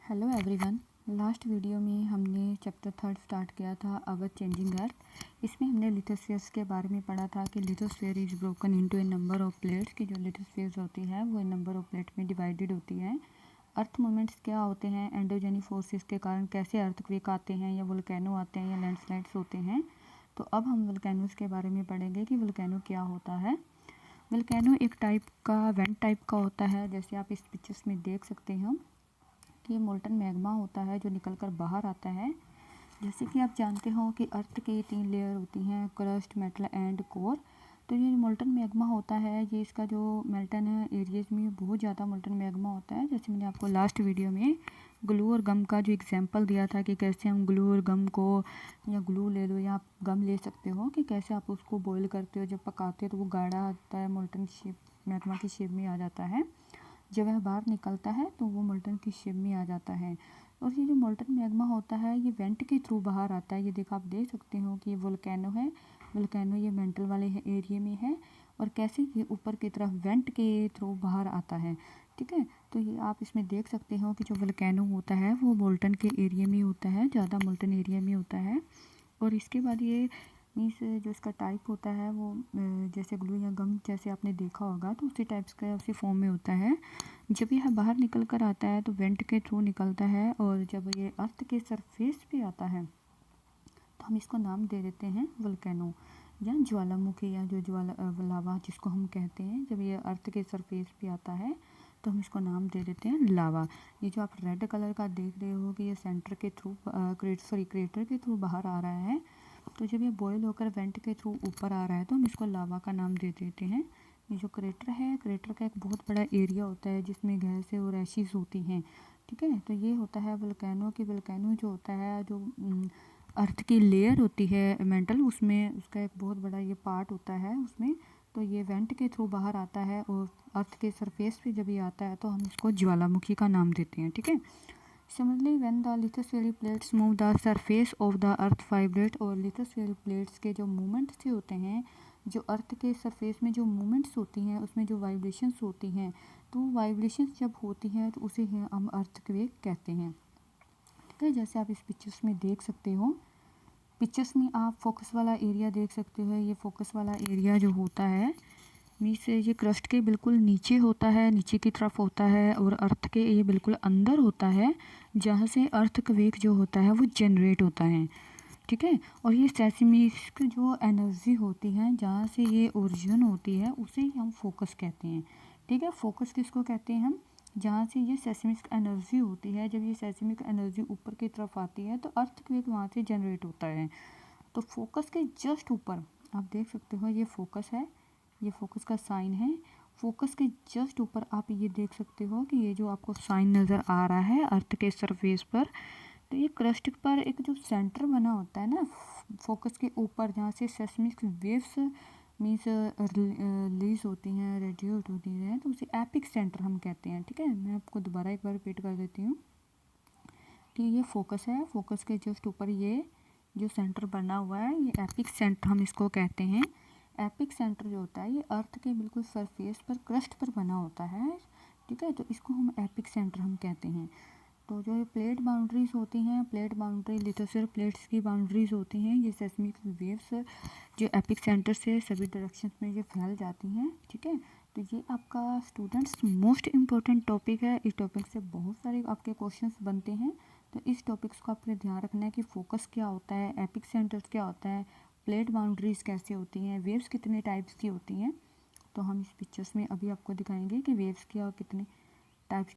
Hello everyone. Last video में हमने chapter 3 start किया था अवर चेंजिंग अर्थ। इसमें हमने लिथोस्फीयर्स के बारे में पढ़ा था कि lithosphere is broken into A number of plates, की जो लिथोस्फीयर्स होती है वो नंबर ऑफ प्लेट में डिवाइडेड होती है। अर्थ मूवमेंट्स क्या होते हैं, एंडोजेनिक फोर्सेस के कारण कैसे अर्थक्वेक आते हैं या वोल्केनो आते हैं या लैंडस्लाइड्स होते हैं। तो अब हम वोल्केनोस के बारे में पढ़ेंगे कि वोल्केनो क्या होता है। वोल्केनो एक टाइप का वेंट टाइप का होता है, जैसे आप इस पिक्चर्स में देख सकते हैं कि ये मोल्टन मैग्मा होता है जो निकल कर बाहर आता है। जैसे कि आप जानते हो कि अर्थ की 3 लेयर होती हैं, क्रस्ट, मेटल एंड कोर। तो ये मोल्टन मैग्मा होता है, ये इसका जो मेल्टन एरियाज में बहुत ज़्यादा मोल्टन मैग्मा होता है। जैसे मैंने आपको लास्ट वीडियो में ग्लू और गम का जो एग्जांपल दिया था कि कैसे हम ग्लू और गम को, या ग्लू ले लो या आप गम ले सकते हो, कि कैसे आप उसको बॉईल करते हो, जब पकाते हो तो वो गाढ़ा आता है, मोल्टन शेप मैग्मा की शेप में आ जाता है। जब वह बाहर निकलता है तो वो मोल्टन की शेप में आ जाता है। और ये जो मोल्टन मैग्मा होता है ये वेंट के थ्रू बाहर आता है। ये देखो, आप देख सकते हो कि ये वोल्केनो है। वोल्केनो ये मेंटल वाले एरिया में है, और कैसे ये ऊपर की तरफ वेंट के थ्रू बाहर आता है। ठीक है, तो ये आप इसमें देख सकते हो कि जो वोल्केनो होता है वो मोल्टन के एरिया में होता है, ज़्यादा मोल्टन एरिया में होता है। और इसके बाद ये मीन्स जो इसका टाइप होता है वो जैसे ग्लू या गम जैसे आपने देखा होगा, तो उसी टाइप्स का उसी फॉर्म में होता है। जब यह बाहर निकल कर आता है तो वेंट के थ्रू निकलता है, और जब ये अर्थ के सरफेस पे आता है तो हम इसको नाम दे देते हैं वोल्केनो या ज्वालामुखी, या जो लावा जिसको हम कहते हैं। जब ये अर्थ के सरफेस पे आता है तो हम इसको नाम दे देते हैं लावा। ये जो आप रेड कलर का देख रहे हो कि ये सेंटर के थ्रू क्रेटर के थ्रू बाहर आ रहा है, तो जब ये बॉयल होकर वेंट के थ्रू ऊपर आ रहा है तो हम इसको लावा का नाम दे देते हैं। ये जो क्रेटर है, क्रेटर का एक बहुत बड़ा एरिया होता है जिसमें गैसें और एशिज होती हैं। ठीक है, तो ये होता है वोल्केनो। की वोल्केनो जो होता है, जो अर्थ की लेयर होती है मेंटल, उसमें उसका एक बहुत बड़ा ये पार्ट होता है उसमें। तो ये वेंट के थ्रू बाहर आता है, और अर्थ के सरफेस पे जब ये आता है तो हम इसको ज्वालामुखी का नाम देते हैं। ठीक है, similarly when the lithosphere plates move the surface of the earth vibrate. और लिथोस्फीयर प्लेट्स के जो मूवमेंट्स से होते हैं, जो अर्थ के सरफेस में जो मूवमेंट्स होती हैं उसमें जो वाइब्रेशंस होती हैं, तो वाइब्रेशंस जब होती हैं तो उसे हम अर्थक्वेक कहते हैं। ठीक है, जैसे आप इस पिक्चर्स में देख सकते हो, पिक्चर्स में आप फोकस वाला एरिया देख सकते हो। ये फोकस वाला एरिया जो होता है मीन्स ये क्रस्ट के बिल्कुल नीचे होता है, नीचे की तरफ होता है, और अर्थ के ये बिल्कुल अंदर होता है, जहाँ से अर्थक्वेक जो होता है वो जनरेट होता है। ठीक है, और ये सेस्मिक जो एनर्जी होती है जहाँ से ये ओरिजिन होती है उसे ही हम फोकस कहते हैं। ठीक है, फोकस किसको कहते हैं हम, जहाँ से ये सेस्मिक एनर्जी होती है। जब ये सेस्मिक एनर्जी ऊपर की तरफ आती है तो अर्थक्वेक वहाँ से जनरेट होता है। तो फोकस के जस्ट ऊपर आप देख सकते हो, ये फोकस है, ये फोकस का साइन है। फोकस के जस्ट ऊपर आप ये देख सकते हो कि ये जो आपको साइन नज़र आ रहा है अर्थ के सरफेस पर, तो ये क्रस्ट पर एक जो सेंटर बना होता है ना फोकस के ऊपर, जहाँ से सेस्मिक वेव्स मीन्स रिलीज होती हैं, रेडिएट होती हैं, तो उसे एपिक सेंटर हम कहते हैं। ठीक है, मैं आपको दोबारा एक बार रिपीट कर देती हूँ कि ये फोकस है, फोकस के जस्ट ऊपर ये जो सेंटर बना हुआ है ये एपिक सेंटर हम इसको कहते हैं। एपिक सेंटर जो होता है ये अर्थ के बिल्कुल सरफेस पर क्रस्ट पर बना होता है। ठीक है, तो इसको हम एपिक सेंटर हम कहते हैं। तो जो ये प्लेट बाउंड्रीज होती हैं, प्लेट बाउंड्री लिथोस्फीयर प्लेट्स की बाउंड्रीज होती हैं, ये सेस्मिक वेव्स जो एपिक सेंटर से सभी डायरेक्शन में ये फैल जाती हैं। ठीक है, तो ये आपका स्टूडेंट्स मोस्ट इम्पोर्टेंट टॉपिक है। इस टॉपिक से बहुत सारे आपके क्वेश्चंस बनते हैं, तो इस टॉपिक्स को आपको ध्यान रखना है कि फोकस क्या होता है, एपिक सेंटर्स क्या होता है, प्लेट बाउंड्रीज कैसे होती हैं, वेव्स कितने टाइप्स की होती हैं। तो हम इस पिक्चर्स में अभी आपको दिखाएंगे कि वेव्स क्या और कितने टाइप्स